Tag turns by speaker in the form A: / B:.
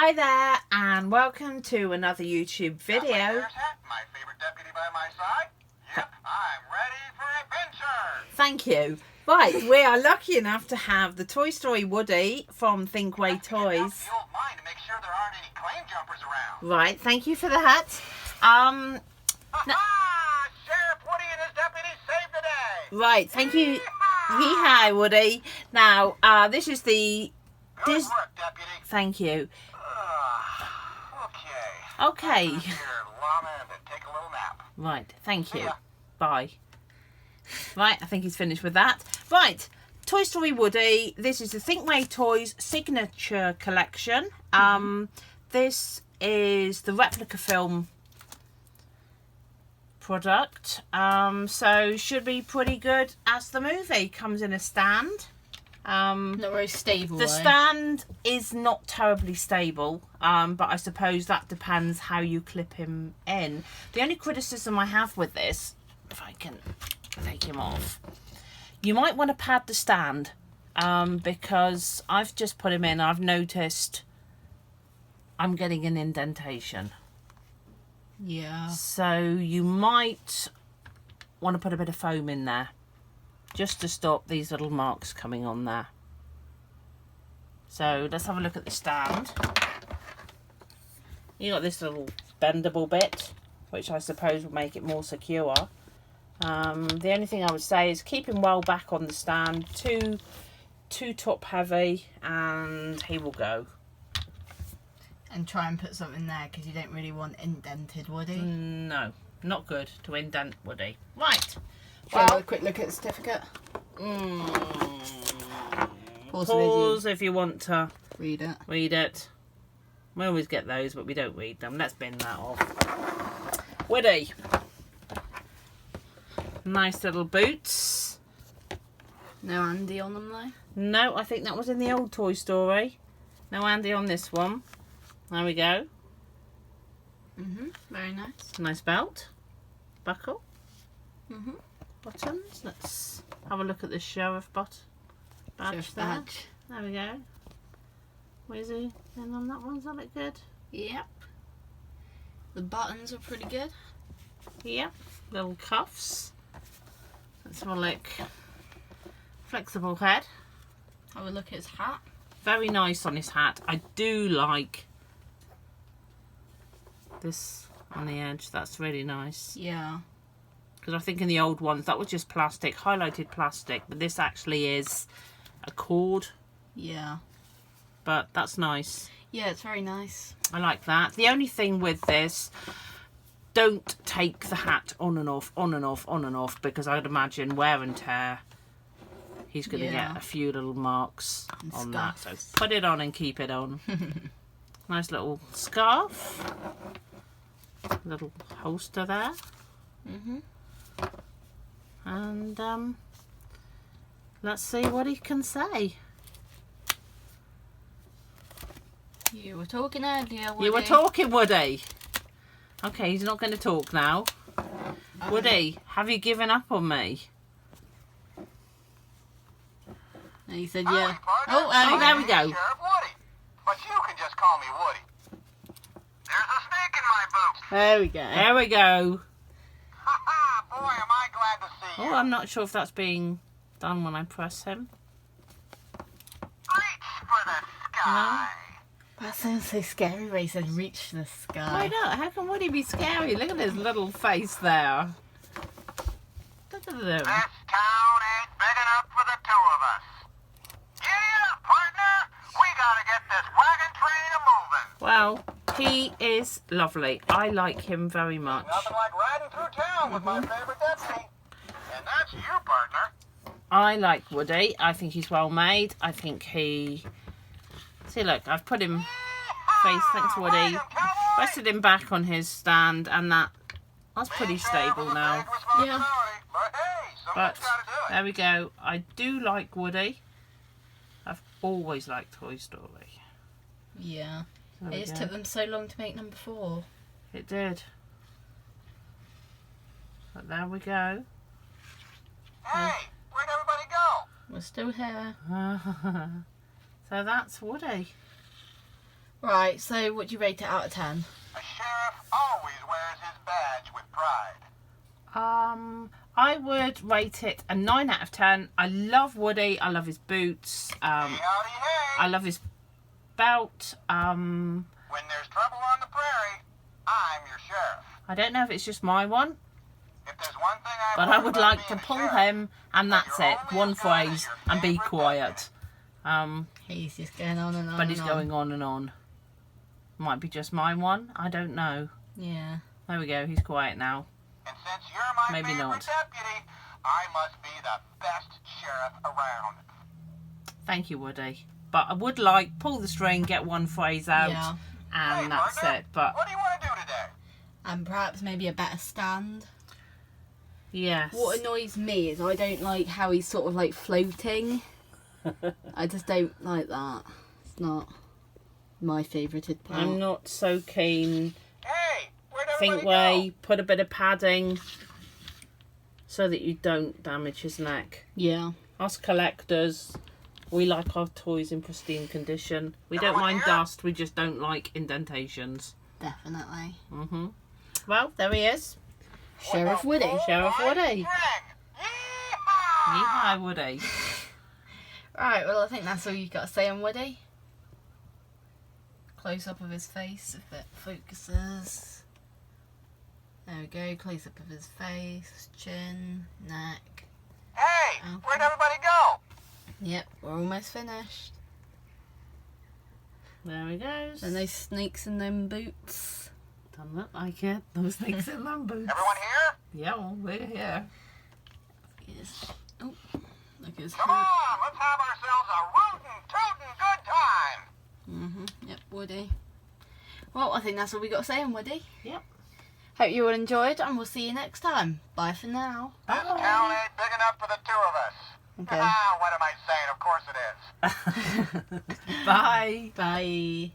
A: Hi there and welcome to another YouTube video.
B: My favorite deputy by my side. Yep, I'm ready for adventure.
A: Thank you. Right, we are lucky enough to have the Toy Story Woody from Thinkway Toys.
B: The old mine to make sure there aren't any claim jumpers around.
A: Right, thank you for that.
B: Sheriff Woody and his deputies saved the day.
A: Right, thank you. Yeehaw, Woody. Now, this is the
B: Good work, deputy.
A: Thank you.
B: Okay.
A: Okay.
B: Here, llama, and take a little nap.
A: Right, thank
B: See
A: you.
B: ya.
A: Bye. Right, I think he's finished with that. Right, Toy Story Woody. This is the Thinkway Toys signature collection. This is the replica film product. So should be pretty good as the movie. Comes in a stand.
C: Not very stable.
A: The stand is not terribly stable, but I suppose that depends how you clip him in. The only criticism I have with this, if I can take him off, you might want to pad the stand, because I've just put him in. I've noticed I'm getting an indentation.
C: Yeah.
A: So you might want to put a bit of foam in there, just to stop these little marks coming on there. So let's have a look at the stand. You got this little bendable bit, which I suppose will make it more secure. The only thing I would say is keep him well back on the stand, too top heavy, and he will go.
C: And try and put something there because you don't really want indented Woody.
A: No, not good to indent Woody. Right.
C: Well, have a quick look at the certificate.
A: Pause if you want to
C: read it.
A: Read it. We always get those, but we don't read them. Let's bin that off. Woody. Nice little boots.
C: No Andy on them though?
A: No, I think that was in the old Toy Story. No Andy on this one. There we go.
C: Very nice.
A: Nice belt. Buckle.
C: Mhm.
A: Buttons. Let's have a look at the sheriff badge
C: Sheriff
A: there.
C: badge.
A: There we go. Where's he in on that one? Does that look good?
C: Yep. The buttons are pretty good.
A: Yep. Little cuffs. Let's have a look. Flexible head.
C: Have a look at his hat.
A: Very nice on his hat. I do like this on the edge. That's really nice.
C: Yeah.
A: Because I think in the old ones that was just plastic, highlighted plastic, but this actually is a cord.
C: Yeah.
A: But that's nice.
C: Yeah, it's very nice.
A: I like that. The only thing with this, don't take the hat on and off, on and off, on and off, because I'd imagine wear and tear. He's going to get a few little marks
C: and
A: on
C: scuffs.
A: that. So put it on and keep it on. Nice little scarf. Little holster there. And let's see what he can say.
C: You were talking earlier, Woody.
A: You were talking, Woody. Okay, he's not going to talk now. Woody, have you given up on me?
C: And he said,
B: Howdy,
C: yeah.
B: partner.
A: Oh, there we go.
B: Sheriff Woody, but you can just call me Woody. There's a snake in my boot.
C: There we go.
A: There we go.
B: Boy, am I glad to see you.
A: Oh, I'm not sure if that's being done when I press him.
B: Reach for the sky.
C: That sounds so scary when he said reach the
A: Why
C: sky.
A: not? How can Woody be scary? Look at his little face there. Look at him.
B: This town ain't big enough for the two of us. Giddy up, partner. We gotta get this wagon train a-moving.
A: Well, he is lovely. I like him very much.
B: Nothing like riding through town with my favorite deputy. And that's you, partner.
A: I like Woody. I think he's well made. I think he... See, look, I've put him face, thanks Woody.
B: Ride 'em, cowboy.
A: Rested him back on his stand, and that's pretty stable now.
C: Yeah.
B: But hey,
A: But
B: someone's gotta do it.
A: there we go. I do like Woody. I've always liked Toy Story.
C: Yeah.
A: There we
C: It just
A: go.
C: took them so long to make number 4.
A: It did. But there we go.
B: Hey, where'd everybody go?
C: We're still here.
A: So that's Woody.
C: Right, so what do you rate it out of 10?
B: A sheriff always wears his badge with pride.
A: I would rate it a 9 out of 10. I love Woody. I love his boots.
B: Howdy, hey.
A: I love his belt.
B: When there's trouble on the prairie, I'm your sheriff.
A: I don't know if it's just my one,
B: If there's one thing I've
A: but
B: learned
A: I would
B: about
A: like to
B: being a
A: pull
B: sheriff,
A: him, and that's
B: you're
A: it.
B: only
A: One
B: as good as
A: phrase,
B: your
A: and be
B: favorite
A: quiet.
C: He's just going on and on.
A: But he's
C: and on.
A: going on and on. Might be just my one. I don't know.
C: Yeah.
A: There we go. He's quiet now.
B: And since you're my
A: Maybe
B: favorite
A: not.
B: deputy, I must be the best sheriff around.
A: Thank you, Woody. But I would like pull the string, get one phrase out,
C: Yeah.
A: and
B: Hey,
A: that's
B: partner,
A: it. But
B: what do you want to do today?
C: And perhaps maybe a better stand.
A: yes.
C: What annoys me is I don't like how he's sort of like floating. I just don't like that. It's not my favourited part.
A: I'm not so keen.
B: Hey, where'd everybody
A: Thinkway, put a bit of padding so that you don't damage his neck.
C: Yeah.
A: Us collectors, we like our toys in pristine condition. We don't
B: Everyone
A: mind
B: here?
A: dust, we just don't like indentations.
C: Definitely.
A: Well, there he is.
C: Sheriff Woody.
A: Sheriff Woody.
B: Yeehaw!
A: Yee-hi, Woody.
C: Right, well I think that's all you've got to say on Woody. Close up of his face if it focuses. There we go, close up of his face, chin, neck.
B: Hey,
C: Okay.
B: where'd everybody go?
C: Yep, we're almost finished.
A: There he goes.
C: And those snakes in them boots.
A: Doesn't look like it. Those things in them boots.
B: Everyone here?
A: Yeah, well, we're here.
C: Yes. Oh, look at his
B: Come
C: hat.
B: on, let's have ourselves a rootin', tootin' good time.
C: Yep, Woody. Well, I think that's all we got to say on Woody.
A: Yep.
C: Hope you all enjoyed, and we'll see you next time. Bye for now.
B: This town ain't big enough for the two of us.
C: Okay.
B: Ah, what am I saying? Of course it is.
A: Bye.
C: Bye.